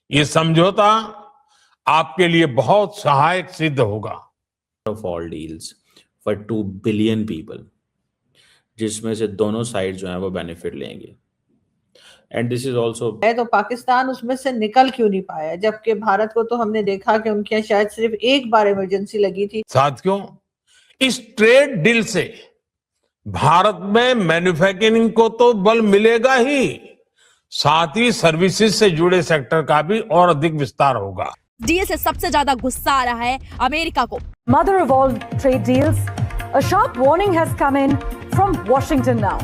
ये समझौता आपके लिए बहुत सहायक सिद्ध होगा। of all deals for 2 billion people, जिसमें से दोनों साइड जो है वो बेनिफिट लेंगे। एंड दिस इज ऑल्सो है तो पाकिस्तान उसमें से निकल क्यों नहीं पाया, जबकि भारत को तो हमने देखा कि उनके यहाँ शायद सिर्फ एक बार इमरजेंसी लगी थी। साथियों, इस ट्रेड डील से भारत में मैन्युफैक्चरिंग को तो बल मिलेगा ही, साथ ही सर्विसेज से जुड़े सेक्टर का भी और अधिक विस्तार होगा। डील से सबसे ज्यादा गुस्सा आ रहा है अमेरिका को। Mother of all trade deals, a sharp warning has come in from Washington now.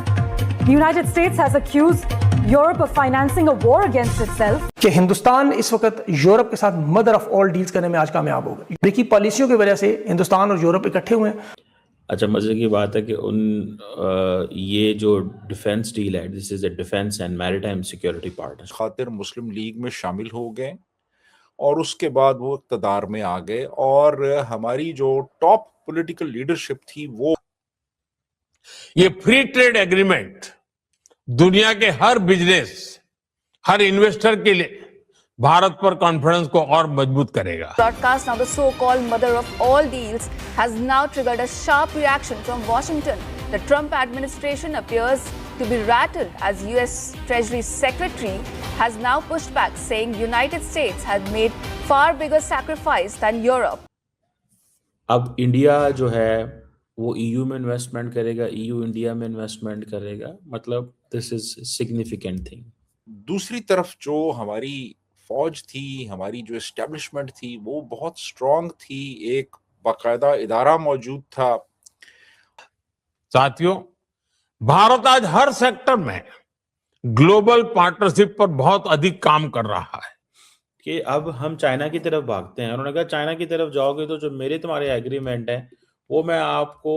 The United States has accused Europe of financing a war against itself. कि हिंदुस्तान इस वक्त यूरोप के साथ मदर ऑफ ऑल डील्स करने में आज कामयाब होगा। अमेरिकी पॉलिसियों की वजह से हिंदुस्तान और यूरोप इकट्ठे हुए हैं। अच्छा, मजे की बात है कि ये जो डिफेंस डील है, this is a defence and maritime security partnership, खातिर मुस्लिम लीग में शामिल हो गए और उसके बाद वो इक़्तिदार में आ गए और हमारी जो टॉप पॉलिटिकल लीडरशिप थी वो ये फ्री ट्रेड एग्रीमेंट दुनिया के हर बिजनेस, हर इन्वेस्टर के लिए भारत पर कॉन्फिडेंस को और मजबूत करेगा। Broadcast now the so-called mother of all deals has now triggered a sharp reaction from Washington. The Trump administration appears to be rattled as US Treasury Secretary has now pushed back, saying United States has made far bigger sacrifice than Europe. अब India जो है वो EU में investment करेगा, EU India में investment करेगा, मतलब this is significant thing. दूसरी तरफ जो हमारी फौज थी, हमारी जो एस्टेब्लिशमेंट थी वो बहुत स्ट्रांग थी, एक बाकायदा इदारा मौजूद था। साथियों, भारत आज हर सेक्टर में ग्लोबल पार्टनरशिप पर बहुत अधिक काम कर रहा है। कि अब हम चाइना की तरफ भागते हैं। उन्होंने कहा चाइना की तरफ जाओगे तो जो मेरे तुम्हारे एग्रीमेंट है वो मैं आपको।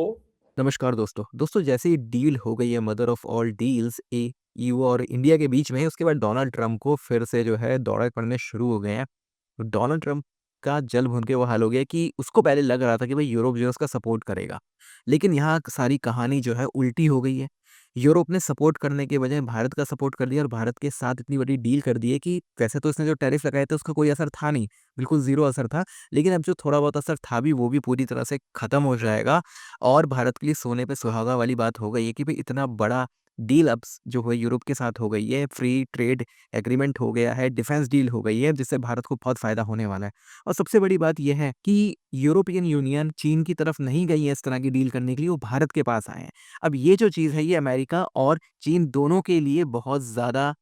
नमस्कार दोस्तों, जैसे ही डील हो गई है mother of all deals EU और इंडिया के बीच में, उसके बाद डोनाल्ड ट्रंप को फिर से जो है दौरे पड़ने शुरू हो गए हैं। तो डोनाल्ड ट्रंप का जल भुन के वो हाल हो गया कि उसको पहले लग रहा था कि भाई यूरोप जो है उसका सपोर्ट करेगा, लेकिन यहाँ सारी कहानी जो है उल्टी हो गई है। यूरोप ने सपोर्ट करने के बजाय भारत का सपोर्ट कर दिया और भारत के साथ इतनी बड़ी डील कर दी है कि वैसे तो इसने जो टैरिफ लगाए थे उसका कोई असर था नहीं, बिल्कुल ज़ीरो असर था, लेकिन अब जो थोड़ा बहुत असर था भी वो भी पूरी तरह से ख़त्म हो जाएगा। और भारत के लिए सोने पे सुहागा वाली बात हो गई है कि भाई इतना बड़ा डील अब जो है यूरोप के साथ हो गई है, फ्री ट्रेड एग्रीमेंट हो गया है, डिफेंस डील हो गई है, जिससे भारत को बहुत फ़ायदा होने वाला है। और सबसे बड़ी बात यह है कि यूरोपियन यूनियन चीन की तरफ नहीं गई है इस तरह की डील करने के लिए, वो भारत के पास आए हैं। अब ये जो चीज़ है ये अमेरिका और चीन दोनों के लिए बहुत ज़्यादा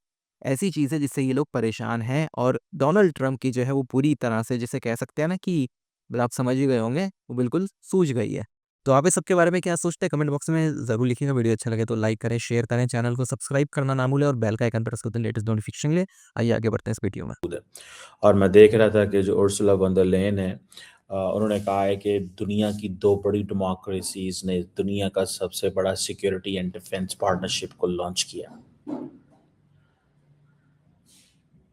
ऐसी चीज़ है जिससे ये लोग परेशान हैं। और डोनाल्ड ट्रंप की जो है वो पूरी तरह से, जिसे कह सकते हैं ना कि आप समझ ही गए होंगे, वो बिल्कुल सूझ गई है। तो आप इस सब के बारे में क्या सोचते हैं कमेंट बॉक्स में ज़रूर लिखिएगा। वीडियो अच्छा लगे तो लाइक करें, शेयर करें, चैनल को सब्सक्राइब करना ना भूलें और बेल का आइकन प्रेस करते हैं लेटेस्ट नोटिफिकेशन के लिए। आइए आगे बढ़ते हैं इस वीडियो में। और मैं देख रहा था कि जो उर्सुला वॉन डर लेयन है, उन्होंने कहा है कि दुनिया की 2 बड़ी डेमोक्रेसीज ने दुनिया का सबसे बड़ा सिक्योरिटी एंड डिफेंस पार्टनरशिप को लॉन्च किया।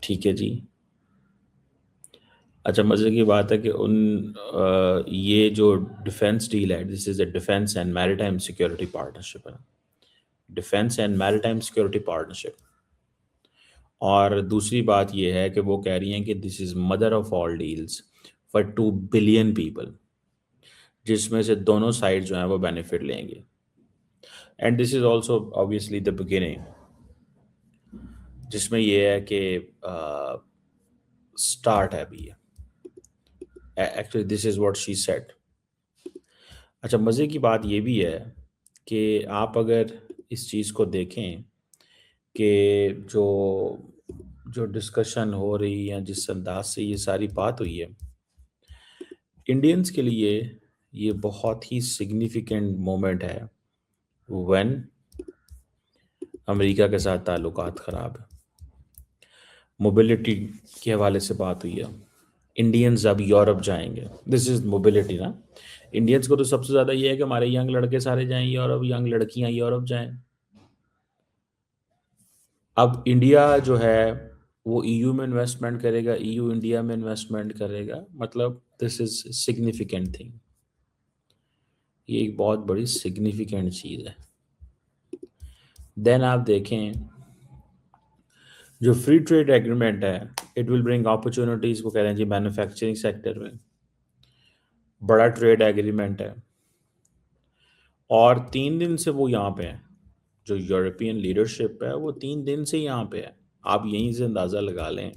ठीक है जी। अच्छा, मजे की बात है कि ये जो डिफेंस डील है, this is a defence and maritime security partnership है, defence and maritime security partnership. और दूसरी बात ये है कि वो कह रही हैं कि this is mother of all deals for 2 billion people, जिसमें से दोनों साइड जो है वो बेनिफिट लेंगे। And this is also obviously the beginning, जिसमें ये है कि स्टार्ट है अभी। Actually this is what she said. अच्छा, मज़े की बात ये भी है कि आप अगर इस चीज़ को देखें कि जो डिस्कशन हो रही है, जिस अंदाज से ये सारी बात हुई है, इंडियंस के लिए ये बहुत ही सिग्निफिकेंट मोमेंट है व्हेन अमेरिका के साथ ताल्लुकात ख़राब है। मोबिलिटी के हवाले से बात हुई है, इंडियंस अब यूरोप जाएंगे, दिस इज मोबिलिटी ना। इंडियंस को तो सबसे ज़्यादा ये है कि हमारे यंग लड़के सारे जाएं यूरोप, यंग लड़कियां यूरोप जाएं। अब इंडिया जो है वो ईयू में इन्वेस्टमेंट करेगा, ईयू इंडिया में इन्वेस्टमेंट करेगा, मतलब दिस इज सिग्निफिकेंट थिंग। ये एक बहुत बड़ी सिग्निफिकेंट चीज़ है। देन आप देखें जो फ्री ट्रेड एग्रीमेंट है इट विल ब्रिंग अपॉर्चुनिटीज को कह रहे हैं जी मैन्युफैक्चरिंग सेक्टर में, बड़ा ट्रेड एग्रीमेंट है। और 3 दिन से वो यहाँ पे है, जो यूरोपियन लीडरशिप है वो 3 दिन से यहाँ पे है। आप यहीं से अंदाज़ा लगा लें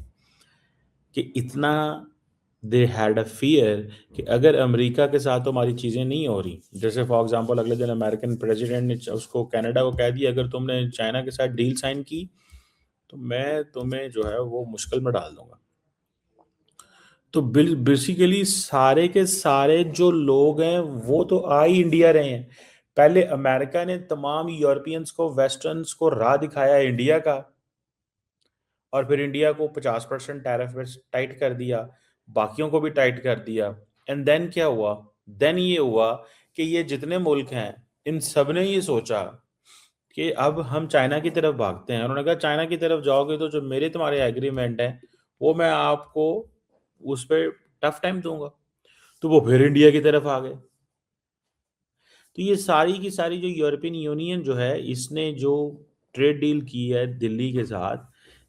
कि इतना दे हैड अ फियर कि अगर अमेरिका के साथ तो हमारी चीज़ें नहीं हो रही, जैसे फॉर एग्जांपल अगले दिन अमेरिकन प्रेसिडेंट ने उसको कनाडा को कह दिया अगर तुमने चाइना के साथ डील साइन की तो मैं तुम्हें जो है वो मुश्किल में डाल दूंगा। तो बेसिकली सारे के सारे जो लोग हैं वो तो आ ही इंडिया रहे हैं। पहले अमेरिका ने तमाम यूरोपियंस को वेस्टर्न्स को राह दिखाया इंडिया का, और फिर इंडिया को 50% टैरिफ टाइट कर दिया, बाकियों को भी टाइट कर दिया। एंड देन क्या हुआ? देन ये हुआ कि ये जितने मुल्क हैं इन सब ने ये सोचा कि अब हम चाइना की तरफ भागते हैं। उन्होंने कहा चाइना की तरफ जाओगे तो जो मेरे तुम्हारे एग्रीमेंट हैं वो मैं आपको उस पर टफ टाइम दूंगा। तो वो फिर इंडिया की तरफ आ गए। तो ये सारी की सारी जो यूरोपियन यूनियन जो है इसने जो ट्रेड डील की है दिल्ली के साथ,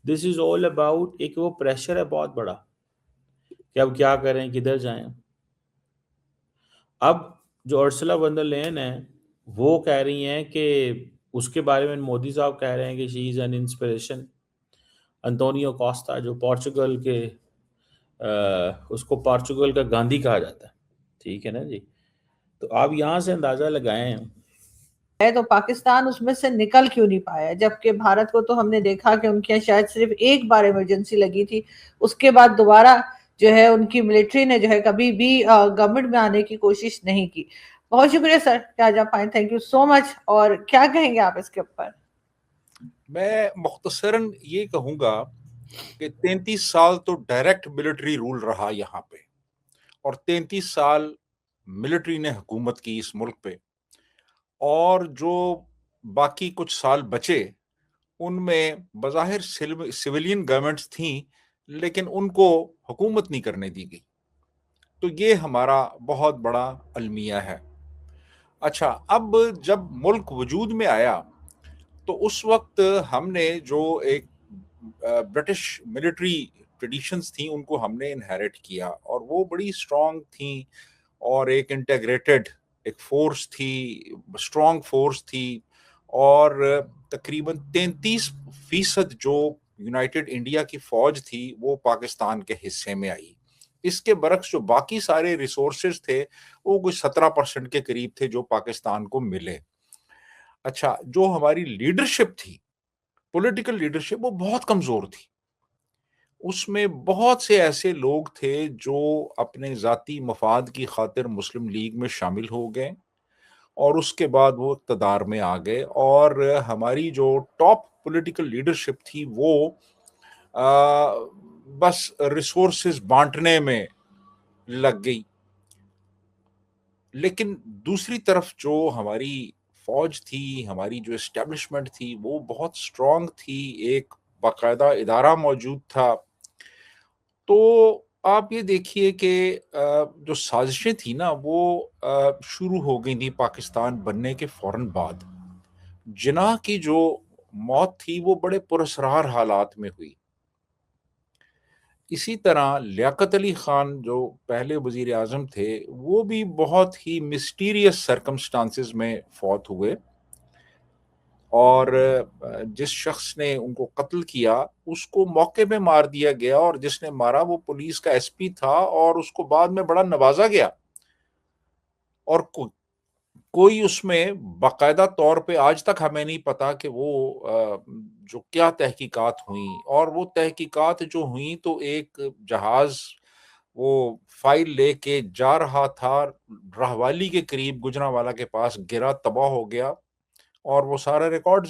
दिस इज ऑल अबाउट एक वो प्रेशर है बहुत बड़ा कि अब क्या करें, किधर जाएं। अब जो उर्सुला वॉन डर लेयन है वो कह रही हैं कि उसके बारे में मोदी साहब कह रहे हैं कि she is an inspiration. Antonio Costa जो पोर्चुगल के उसको पोर्चुगल का गांधी कहा जाता है, ठीक है ना जी। तो आप यहाँ से अंदाजा लगाएं है तो पाकिस्तान उसमें से निकल क्यों नहीं पाया, जबकि भारत को तो हमने देखा कि उनके यहाँ शायद सिर्फ एक बार इमरजेंसी लगी थी, उसके बाद दोबारा जो है उनकी मिलिट्री ने जो है कभी भी गवर्नमेंट में आने की कोशिश नहीं की। बहुत शुक्रिया सर, क्या जा पाए, थैंक यू सो मच। और क्या कहेंगे आप इसके ऊपर? मैं मुख्तसरन ये कहूंगा कि 33 साल तो डायरेक्ट मिलिट्री रूल रहा यहाँ पे, और 33 साल मिलिट्री ने हुकूमत की इस मुल्क पे, और जो बाकी कुछ साल बचे उनमें बज़ाहिर सिविलियन गवर्नमेंट्स थी लेकिन उनको हुकूमत नहीं करने दी गई। तो ये हमारा बहुत बड़ा अलमिया है। अच्छा, अब जब मुल्क वजूद में आया तो उस वक्त हमने जो एक ब्रिटिश मिलिट्री ट्रेडिशंस थी उनको हमने इनहेरिट किया, और वो बड़ी स्ट्रॉन्ग थी, और एक इंटीग्रेटेड एक फोर्स थी, स्ट्रॉन्ग फोर्स थी, और तकरीबन 33% जो यूनाइटेड इंडिया की फौज थी वो पाकिस्तान के हिस्से में आई। इसके बरक्स जो बाकी सारे रिसोर्सेज थे वो कुछ 17% के करीब थे जो पाकिस्तान को मिले। अच्छा, जो हमारी लीडरशिप थी, पॉलिटिकल लीडरशिप, वो बहुत कमजोर थी। उसमें बहुत से ऐसे लोग थे जो अपने जाती मफाद की खातिर मुस्लिम लीग में शामिल हो गए, और उसके बाद वो इक़्तिदार में आ गए, और हमारी जो टॉप पॉलिटिकल लीडरशिप थी वो बस रिसोर्सेज बांटने में लग गई। लेकिन दूसरी तरफ जो हमारी फौज थी, हमारी जो एस्टेब्लिशमेंट थी, वो बहुत स्ट्रांग थी, एक बाकायदा इदारा मौजूद था। तो आप ये देखिए कि जो साजिशें थी ना वो शुरू हो गई थी पाकिस्तान बनने के फौरन बाद। जिन्ना की जो मौत थी वो बड़े पुरअसरार हालात में हुई। इसी तरह लियाकत अली खान जो पहले वजीर आज़म थे वो भी बहुत ही मिस्टीरियस सर्कमस्टांसेस में फौत हुए, और जिस शख्स ने उनको कत्ल किया उसको मौके पे मार दिया गया, और जिसने मारा वो पुलिस का एसपी था, और उसको बाद में बड़ा नवाजा गया, और कोई उसमें बाकायदा तौर पे आज तक हमें नहीं पता कि वो जो क्या तहकीकात हुई। और वो तहकीकात जो हुई तो एक जहाज वो फाइल लेके जा रहा था, राहवाली के करीब गुजरांवाला के पास गिरा, तबाह हो गया, और वो सारा रिकॉर्ड